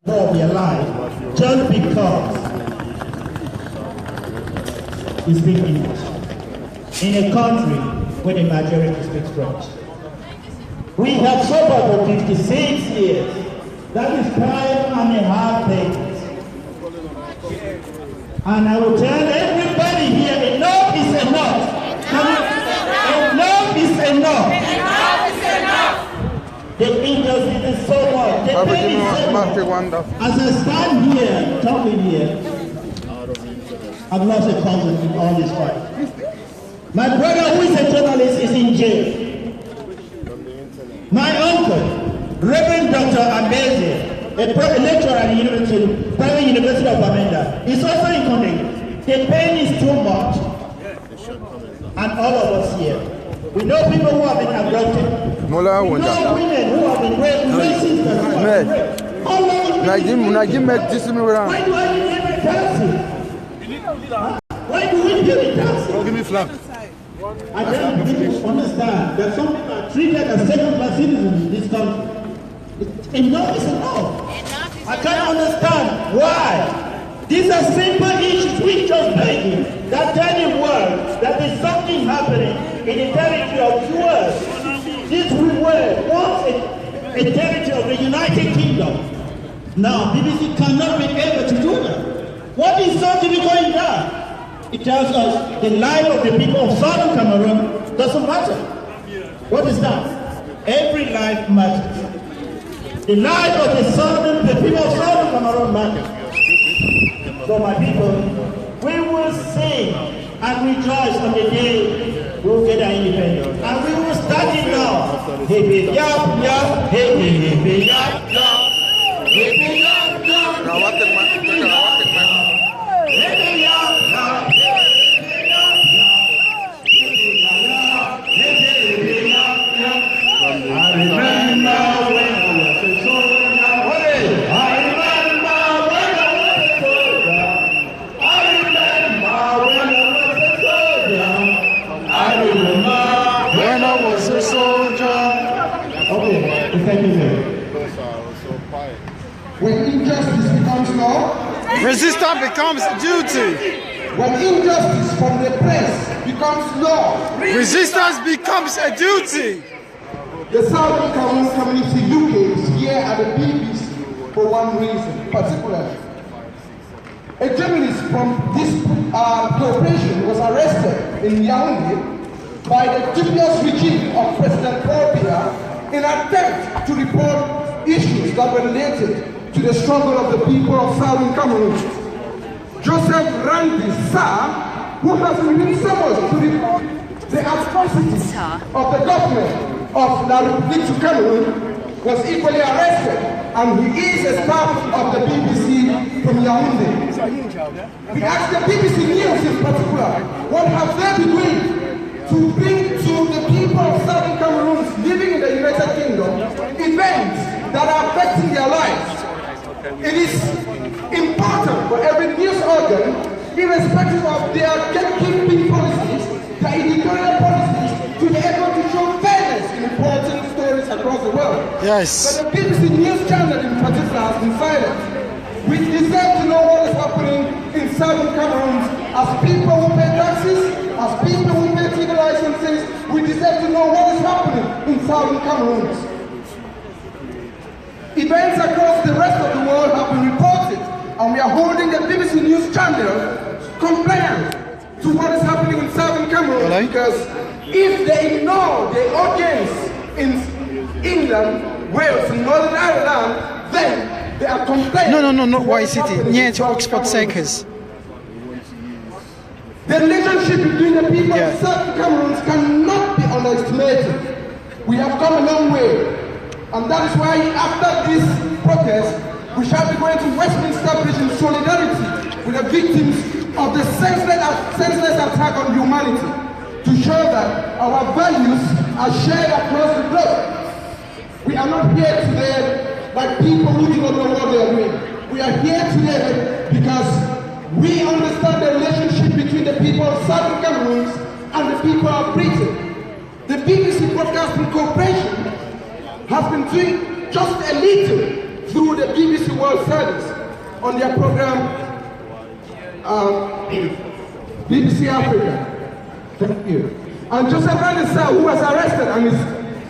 of their life just because you speak English in a country where the majority speaks French. We have suffered for 56 years. That is 5.5 decades. And I will tell everybody here, enough is enough. Enough is enough. The injustice is so much. The pain is so much. As I stand here, talking here, I've lost a cousin in all this fight. My brother, who is a journalist, is in jail. My uncle, Reverend Dr. Ambeze, a lecturer at the Private University of Amanda, is also in condemnation. The pain is too much. And all of us here, we know people who have been abducted. We know women who have been raped. We know sisters who have been raped. How long why do I need every taxi? Why do we give it taxi? Don't give me flap. I don't understand that some people are treated as second-class citizens in this country. Enough is enough. I can't understand why. These are simple issues. We just begging that tell the world that there's something happening in the territory of US. This world wants a territory of the United Kingdom. Now, BBC cannot be able to do that. What is scientific going down? It tells us the life of the people of Southern Cameroon doesn't matter. What is that? Every life matters. The life of the people of Southern Cameroon matters. So my people, we will sing and rejoice on the day we will get our independence. And we will start it now. Hippie yap yap, hippie yap yap, hippie yap yap. When injustice becomes law, resistance becomes duty. When injustice from the press becomes law, resistance becomes a duty. The Southern Cameroon Community Uk is here at the BBC for one reason, particularly. A journalist from this corporation was arrested in Yaoundé by the dubious regime of President Paul Biya in an attempt to report issues that were related to the struggle of the people of Southern Cameroon. Joseph Randy Sarr, who has been doing so much to report the atrocities of the government of La République du Cameroon, was equally arrested, and he is a staff of the BBC from Yaoundé. We asked the BBC News in particular, what have they been doing to bring to the people of Southern Cameroon living in the United Kingdom events that are affecting their lives. It is important for every news organ, irrespective of their gatekeeping policies, their editorial policies, to be able to show fairness in important stories across the world. Yes. But the BBC News channel in particular has been silent. We deserve to know what is happening in Southern Cameroon as people who pay taxes, as people who pay TV licenses. We deserve to know what is happening in Southern Cameroon. Events across the rest of the world have been reported, and we are holding the BBC News channel compliant to what is happening in Southern Cameroon. Hello? Because if they ignore the audience in England, Wales, and Northern Ireland, then they are complaining. No, not White City, near to Oxford Circus. The relationship between the people of Southern Cameroon cannot be underestimated. We have come a long way. And that is why after this protest, we shall be going to Westminster Bridge in solidarity with the victims of the senseless attack on humanity, to show that our values are shared across the globe. We are not here today like people who do not know what they are doing. We are here today because we understand the relationship between the people of Southern Cameroon and the people of Britain. The BBC Broadcasting Corporation has been doing just a little through the BBC World Service on their program BBC Africa. Thank you. And Joseph Anderson, who was arrested and his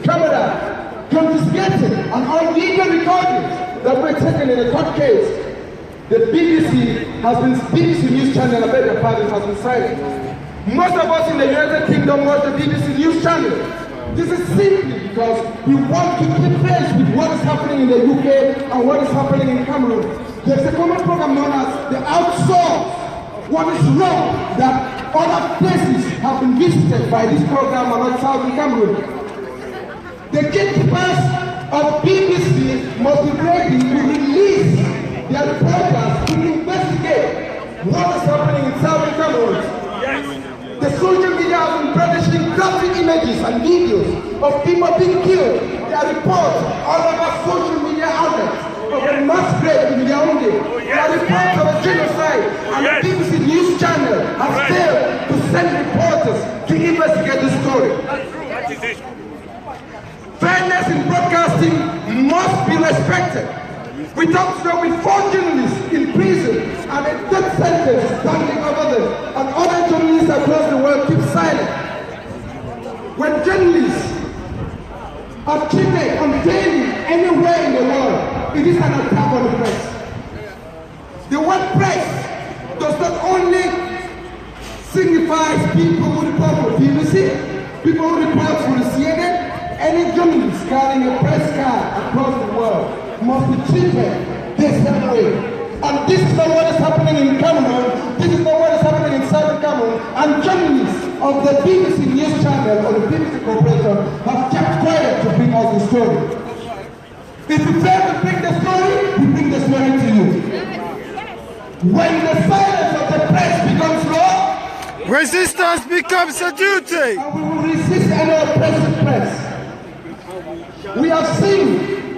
camera confiscated and all video recordings that were taken in a court case. The BBC News Channel, I beg your pardon, has been silent. Most of us in the United Kingdom watch the BBC News Channel. This is simply because we want to keep pace with what is happening in the UK and what is happening in Cameroon. There's a common program known as the Outsource. What is wrong that other places have been visited by this program and not Southern Cameroon. The gatekeepers of BBC must be ready to release their reporters to investigate what is happening in Southern Cameroon. The social media have been publishing graphic images and videos of people being killed. There are reports all over social media outlets of a mass grave in Yaoundé. There are reports of a genocide, and the BBC News Channel has failed to send reporters to investigate the story. Fairness in broadcasting must be respected. We talked today with 4 journalists in prison and a death sentence standing over them, and other journalists across the world keep silent. When journalists are treated unfairly anywhere in the world, it is an attack on the press. The word press does not only signify people who report for BBC, people who report for the CNN. Any journalist carrying a press card across the world must be treated the same way. And this is not what is happening in Cameroon, this is not what is happening in Southern Cameroon, and journalists of the BBC News Channel or the BBC Corporation have kept quiet to bring us the story. If you fail to bring the story, we bring the story to you. When the silence of the press becomes law, resistance becomes a duty. And we will resist any oppressive press. We have seen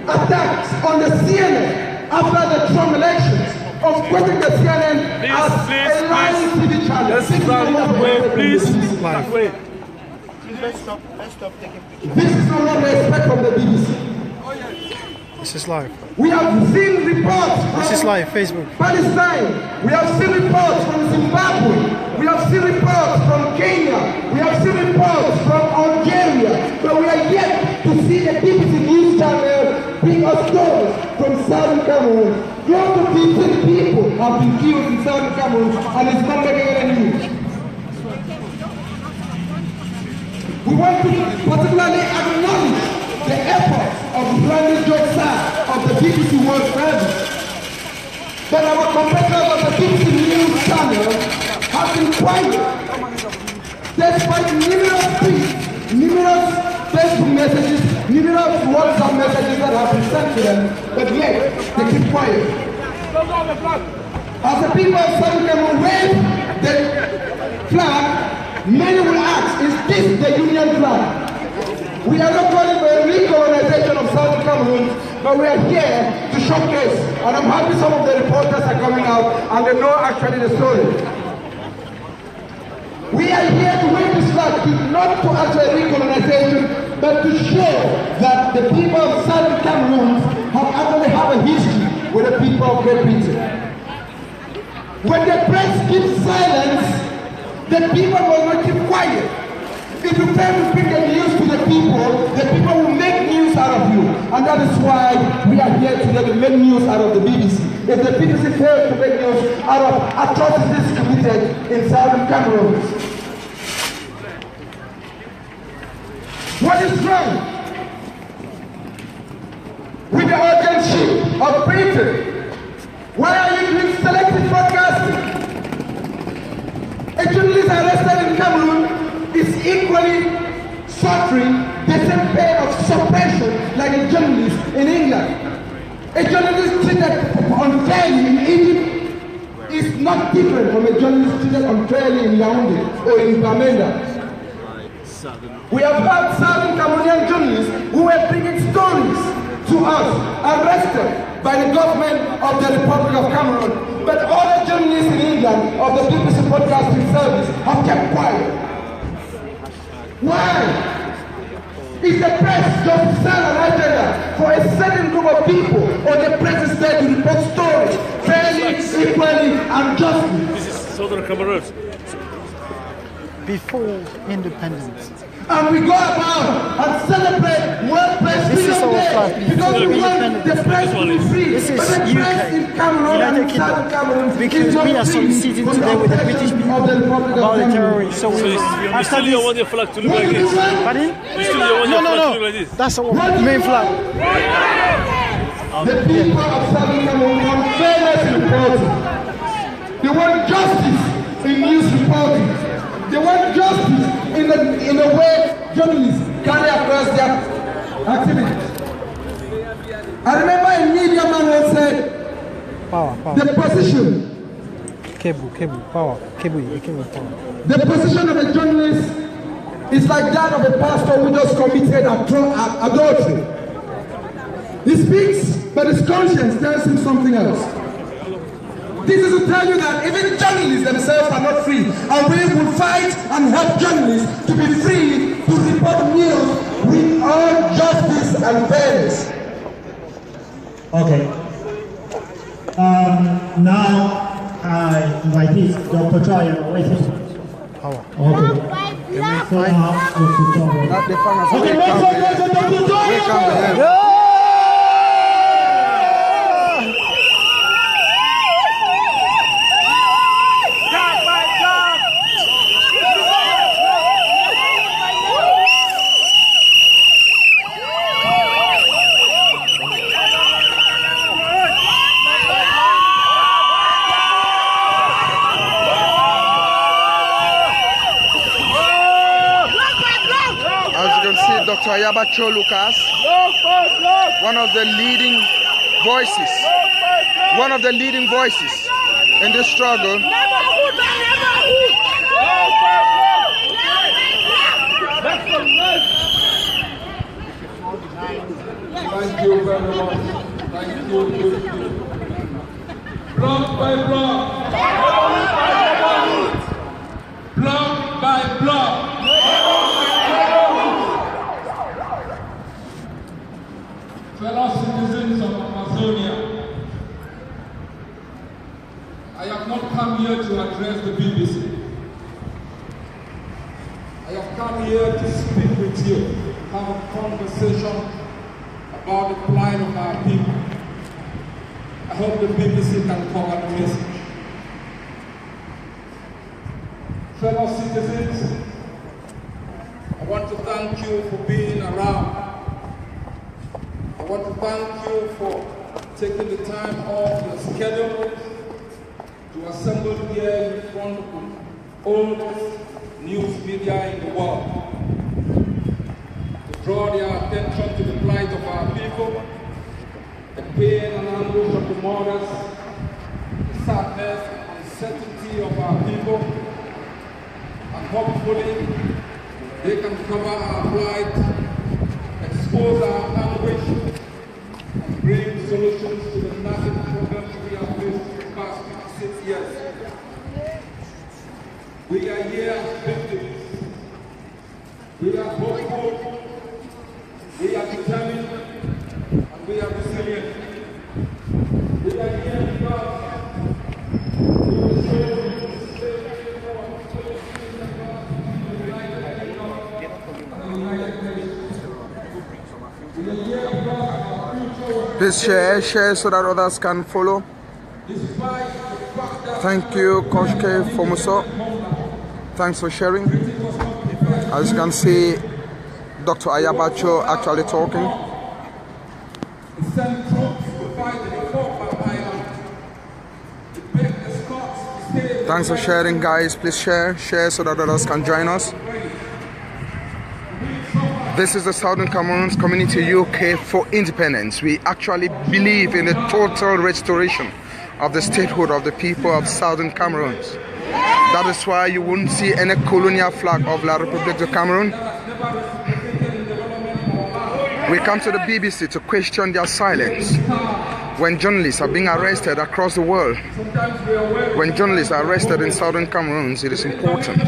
attacks on the CNN after the Trump elections of quoting the CNN as a lying TV channel. Please. This is not what we expect from the BBC. This is live. We have seen reports This is from live, Facebook. Palestine. We have seen reports from Zimbabwe. We have seen reports from Kenya. We have seen reports from Algeria. But we are yet to see the BBC News Channel bring us stories from Southern Cameroon. Close to 15 people have been killed in Southern Cameroon, and it's not making any news. We want to particularly acknowledge the efforts of Brandon Joksa of the BBC World Service. But our competitors of the BBC News Channel have been quiet. Despite numerous tweets, numerous Facebook messages, numerous WhatsApp messages that have been sent to them, but yet they keep quiet. As the people of Southern Cameroon wave the flag, many will ask, is this the Union flag? We are not calling for a recolonization of Southern Cameroon, but we are here to showcase, and I'm happy some of the reporters are coming out and they know actually the story. We are here to wave this flag, not to actually recolonization, but to show that the people of Southern Cameroon have a history with the people of Great Britain. When the press keeps silence, the people will not keep quiet. If you fail to bring the news to the people will make news out of you. And that is why we are here today to make news out of the BBC. If the BBC fails to make news out of atrocities committed in Southern Cameroon, what is wrong with the urgency of Britain? Why are you doing selective broadcasting? A journalist arrested in Cameroon is equally suffering the same pain of suppression like a journalist in England. A journalist treated unfairly in Egypt is not different from a journalist treated unfairly in Yaoundé or in Bamenda. We have had Southern Cameroonian journalists who were bringing stories to us, arrested by the government of the Republic of Cameroon. But other journalists in England of the BBC Broadcasting Service have kept quiet. Why? Is the press just to sell an agenda? for a certain group of people, or the press is there to report stories fairly, equally, and justly. This is Southern Cameroon. Before independence. And we go about and celebrate World Press This is Freedom our Day flag because we before want the independence. press to be free. This is But the press UK, in Cameroon United and Southern Cameroon Kingdom, because is not we are free succeeding from today with the British oppression people of the Republic of about the Cameroon. terrorists. So So you after still this, don't want your flag to look What like do you this? want? pardon? You still don't want your flag to look like this? That's our main flag. The people of Southern Cameroon want fairness in reporting. They want justice in news reporting. They want justice in the way journalists carry across their activities. I remember a media man once said, Power. the position Power. The position of a journalist is like that of a pastor who just committed adultery. He speaks, but his conscience tells him something else. This is to tell you that even journalists themselves are not free, and we will fight and help journalists to be free to report news with all justice and fairness. Okay. Now I invite Dr. Chaya waiting. Power. Okay. So now Dr. Chaya. Not the farmers. Okay, make some noise for Dr. Chaya. Dr. Ayabacho Lucas, one of the leading voices in this struggle. Thank you very much. Thank you. Block by block. Block by block. Fellow citizens of Amazonia, I have not come here to address the BBC. I have come here to speak with you, have a conversation about the plight of our people. I hope the BBC can cover the message. Fellow citizens, I want to thank you for being around. I want to thank you for taking the time off your schedule to assemble here in front of the oldest news media in the world, to draw their attention to the plight of our people, the pain and anguish of the mothers, the sadness and uncertainty of our people, and hopefully they can cover our plight, expose our anguish, and bring solutions to the massive problems we have faced for the past 56 years. We are here as victims. We are hopeful, we are determined, and we are resilient. We are here because we will show Please share so that others can follow. Thank you, Coach K Fomuso. Thanks for sharing. As you can see, Dr. Ayabacho actually talking. Thanks for sharing, guys. Please share so that others can join us. This is the Southern Cameroon Community UK for independence. We actually believe in the total restoration of the statehood of the people of Southern Cameroon. That is why you wouldn't see any colonial flag of La République du Cameroun. We come to the BBC to question their silence. When journalists are being arrested across the world, when journalists are arrested in Southern Cameroon, it is important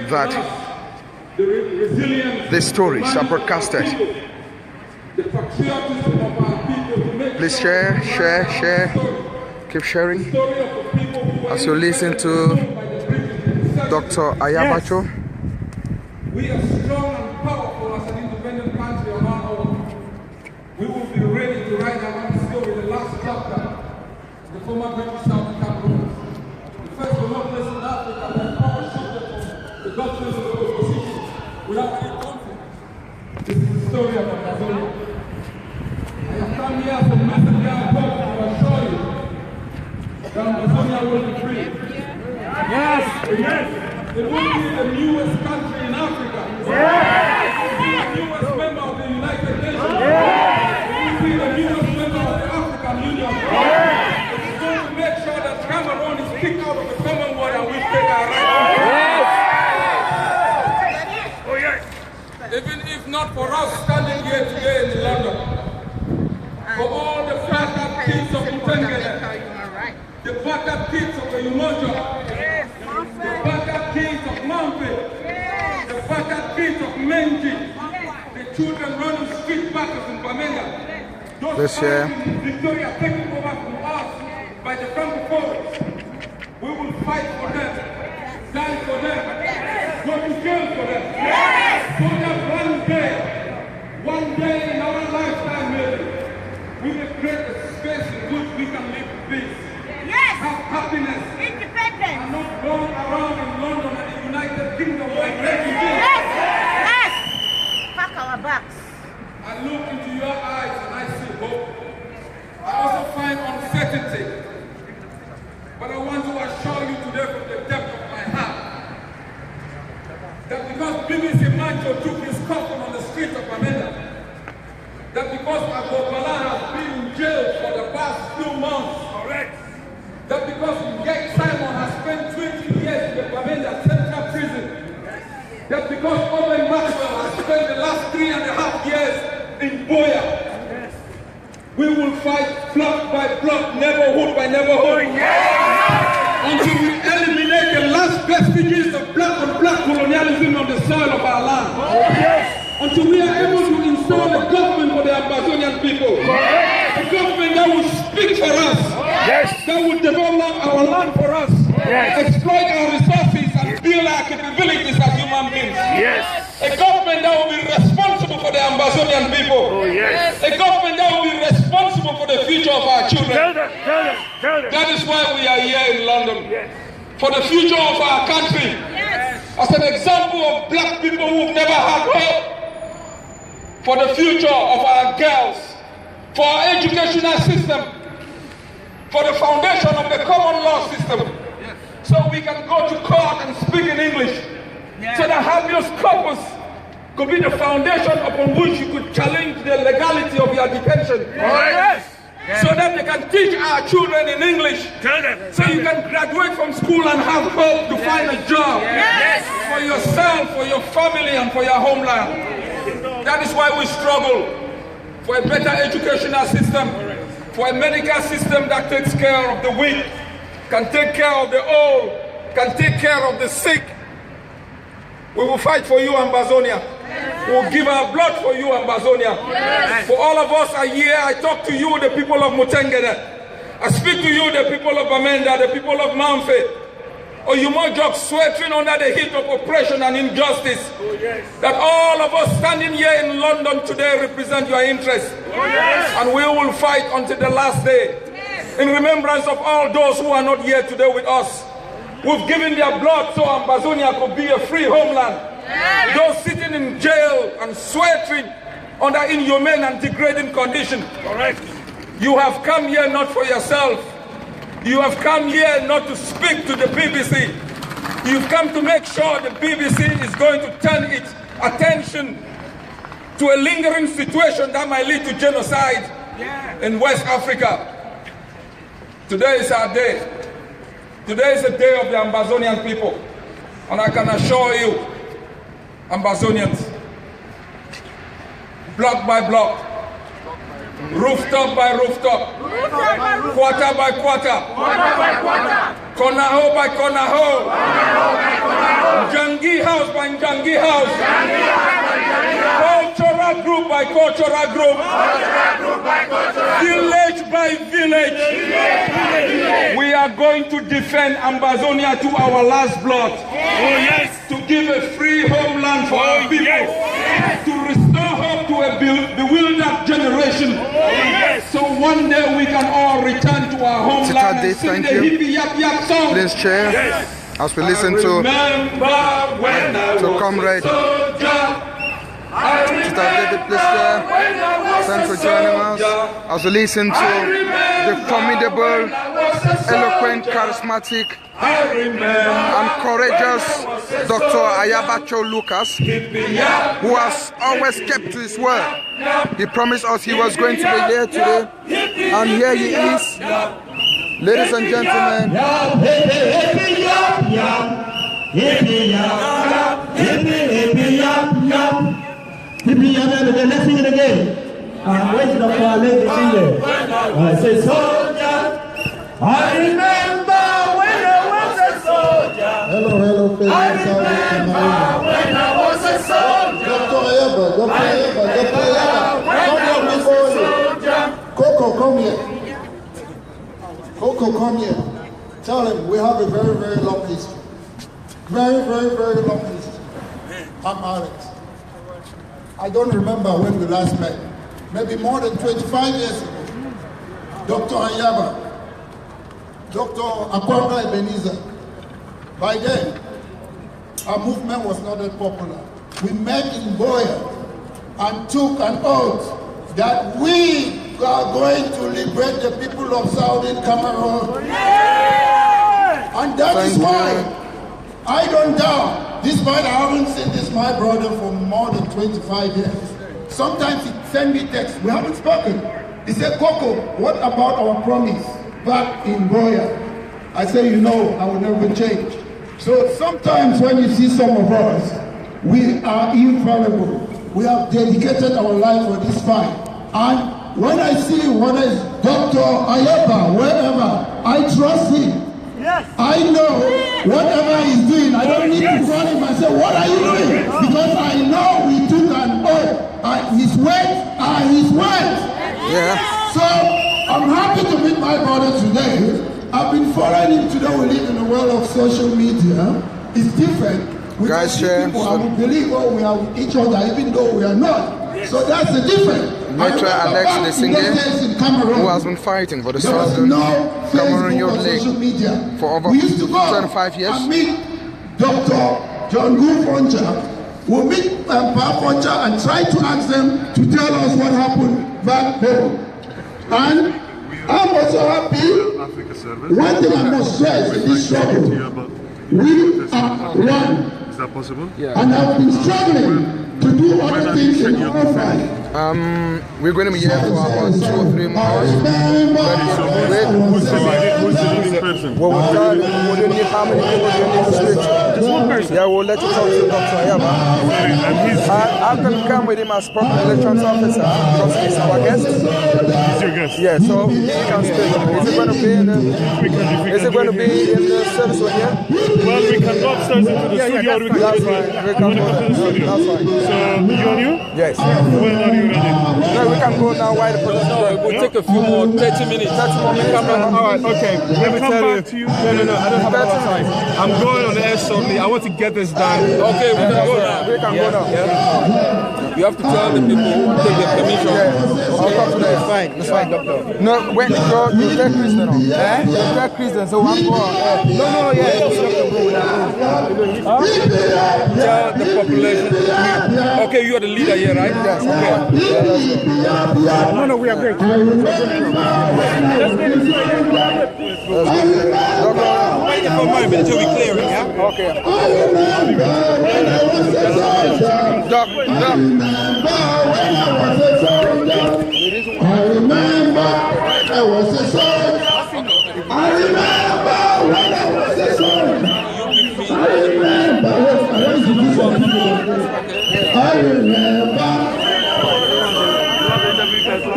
that these stories are broadcasted. the patriotism of our people to make Please sure share. Keep sharing story of the people who were as you listen to by the British. Dr. Ayabacho. We are strong and powerful as an independent country on our own. We will be ready to write our own story, the last chapter, the former British South Cameroon. The first democracy in Africa that power shifted from the government of the opposition without any conflict. This is the story of Amazonia. I have come here from Messenger of God to assure you that Amazonia will be free. Yes! Yes! It will be the newest country in Africa. Yes! It will be the newest member of the United Nations. Yes! It will be the newest member of the African Union. Yes! It is going to make sure that Cameroon is kicked out of the Commonwealth and we take our rights. Yes! Oh yes! Even if not for us standing here today in London, for all the backup kids of Mutengele, the backup kids of the Umoja, the backup kids of Mampe, the backup kids of Menji, the children running street battles in Bamenda, those fighting in Victoria taken over from us by the Francophones. We will fight for them, die for them, go to jail for them. So that one day in our lifetime maybe, we will create a space in which we can live in peace. Yes! Have happiness. Independence! And not going around in London and the United Kingdom like refugees. Yes! Yes! Pack our bags. I look into your eyes and I see hope. I also find uncertainty. But I want to assure you today from the depth of my heart that because BBC Mancho took his coffin on the streets of Bamenda, that because Agobala has been in jail for the past few months, correct? That because Gek Simon has spent 20 years in the Bamenda Central Prison, that because Owen Maxwell has spent the last 3.5 years in Boya, we will fight block by block, neighborhood by neighborhood, until we eliminate the last vestiges of black-on-black colonialism on the soil of our land. Until we are able to install a government for the Amazonian people. A government that will speak for us. That will develop our land for us. Exploit our resources and build our capabilities as human beings. A government that will be responsible for the Amazonian people. A government that will be responsible for the future of our children. That is why we are here in London. For the future of our country. As an example of black people who've never had hope. For the future of our girls, for our educational system, for the foundation of the common law system, so we can go to court and speak in English, so that habeas corpus could be the foundation upon which you could challenge the legality of your detention, so that they can teach our children in English, so you can graduate from school and have hope to find a job for yourself, for your family, and for your homeland. That is why we struggle for a better educational system, for a medical system that takes care of the weak, can take care of the old, can take care of the sick. We will fight for you, Amazonia. We will give our blood for you, Amazonia. For all of us are here, I talk to you, the people of Mutengene. I speak to you, the people of Bamenda, the people of Mamfe. Or you more just sweating under the heat of oppression and injustice. That all of us standing here in London today represent your interests. And we will fight until the last day. In remembrance of all those who are not here today with us. Who've given their blood so Amazonia could be a free homeland. Those sitting in jail and sweating under inhumane and degrading conditions. You have come here not for yourself. You have come here not to speak to the BBC. You've come to make sure the BBC is going to turn its attention to a lingering situation that might lead to genocide in West Africa. Today is our day. Today is the day of the Amazonian people. And I can assure you, Amazonians, block by block, rooftop by rooftop, quarter by quarter, corner hole by corner hole, Jangi house by Jangi house, cultural cultural group by cultural group, village by village, we are going to defend Ambazonia to our last blood. To give a free homeland for our people. To restore hope to a bewildered generation. So one day we can all return to our homeland and sing the hippie yap yap song. Please, Chair, as we listen to Comrade David, please, Chair, thanks for joining us. As we listen to the formidable, eloquent, charismatic, and courageous Dr. Ayabacho Lucas, who has always kept to his word. He promised us he was going to be here today, and here he is. Ladies and gentlemen, let's sing it again. Where's Dr. Lady singer? I say, soldier, I remember when I was a soldier. Hello, I remember when I was a soldier. Dr. Ayaba. Coco, come here. Coco, come here. Tell him we have a very, very long history. Very, very, very long history. I'm Alex. I don't remember when we last met. Maybe more than 25 years ago. Dr. Ayaba, Dr. Akwanga Ebenezer. By then, our movement was not that popular. We met in Boya and took an oath that we are going to liberate the people of Southern Cameroon. And that is why I don't doubt, despite I haven't seen this my brother for more than 25 years. Sometimes he send me texts, we haven't spoken. He said, Coco, what about our promise back in Boya? I say, you know, I will never change. So sometimes when you see some of us, we are infallible. We have dedicated our life for this fight. And when I see whether it's Dr. Ayaba, wherever, I trust him. Yes. I know whatever he's doing, I don't need to call him and say, what are you doing? Because I know we took an oath. His words are his words. Yeah. So I'm happy to meet my brother today. I've been following him today. We live in a world of social media. It's different. We guys share. People, I will believe we are with each other, even though we are not. So that's the difference. Metro Alex Desinghe, who has been fighting for the Southern Cameroon Youth League for over 25 years. I meet Dr. John Gu Foncha. We'll meet Pa Foncha and try to ask them to tell us what happened back home. And I'm also happy. One thing I must stress in this struggle, we are one. Is that possible? Yeah. And I've been struggling to do other things in our fight. We're going to be here for about 2 or 3 more hours. Who's the leading person? Well, we'll need how many people do you need to speak? Just one person. Yeah, we'll let you talk to Dr. Ayaba. I'm going to come with him as proper elections officer because he's our guest. He's your guest? Yeah, so he can speak. Is it going to be in the service over here? Well, we can go upstairs into the studio or we can go to the studio. That's fine. So, you on you? Yes. When are you ready? No, we can go now while the process is going. We'll take a few more, 30 minutes. 30 more minutes. Alright, okay. Let me tell you. No, I don't have a lot of time. I'm going on the air shortly. I want to get this done. Okay, we can go now. We can go now. Yeah. You have to tell the people, take the permission. I'll come to that. It's fine, doctor. No, when you're Christian, you're Christian, so I'm going. No, yeah. Tell the population. Okay, you are the leader here, right? Yes. Okay. No, we are great. Let's get it wait for a moment until we clear it, yeah? Okay. I remember I was a soldier. I remember when I was a soldier. I remember.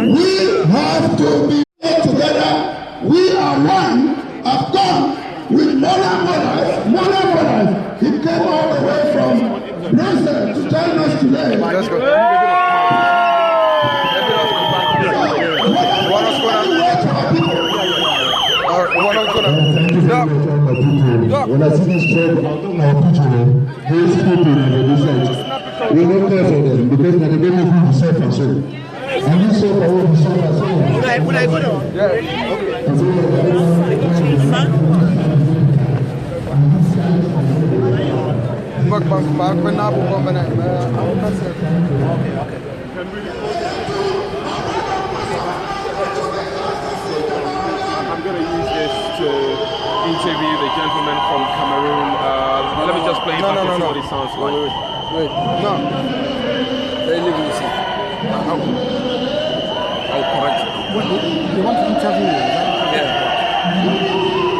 We have to be together. We are one. I've gone with Mola. He came all the way from Brussels to join us today. Let's go. When I see this job, I'll talk my picture. Those people in the desert, we don't care for them because they don't know who to suffer. So, and you suffer, who to suffer. So, Would I go down? Yeah. I'm going to use this to interview the gentleman from Cameroon. Let me just play it back and see what it sounds like. Wait. No. I'll correct it. They want to interview you, right? Yeah.